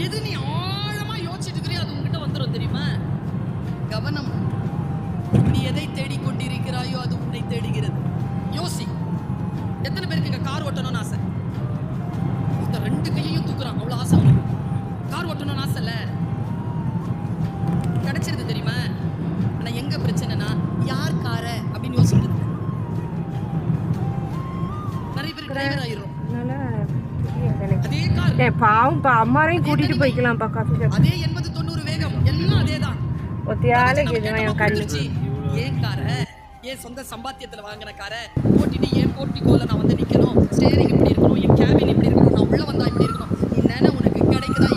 எது நீ ஆழமா யோசிச்சுட்டு இருக்கிறியோ அது உங்ககிட்ட வந்துடும் தெரியுமா? கவனம். நீ எதை தேடிக்கொண்டிருக்கிறாயோ அது உன்னை தேடுகிறது. யோசி. எத்தனை பேருக்கு இங்க கார் ஓட்டணும்னு ஆசை? ஒருத்தர் 2 கையையும் தூக்குறான், அவ்வளவு ஆசை அவனுக்கு. கார் ஓட்டணும்னு ஆசை இல்ல, கிடைச்சிருது தெரியுமா? ஆனா எங்க பிரச்சனைனா யார் கார அப்படின்னு யோசிக்கிறது. நிறைய பேர் டிரைவர் ஆயிரும். அதே கார் பாவம் அம்மாரையும் கூட்டிட்டு போய்க்கலாம் அதே 80-90 வேகம் எல்லாம் அதேதான். ஏன் கார, ஏன் சொந்த சம்பாத்தியத்துல வாங்கின கார ஓட்டிட்டு ஏன் போர்ட்டிகோல நான் வந்து நிக்கணும், ஸ்டேரிங் இப்படி இருக்கணும், என் கேபின் இப்படி இருக்கணும், நான் உள்ள வந்தா இப்படி இருக்கணும், நீ உனக்கு கிடைக்குதா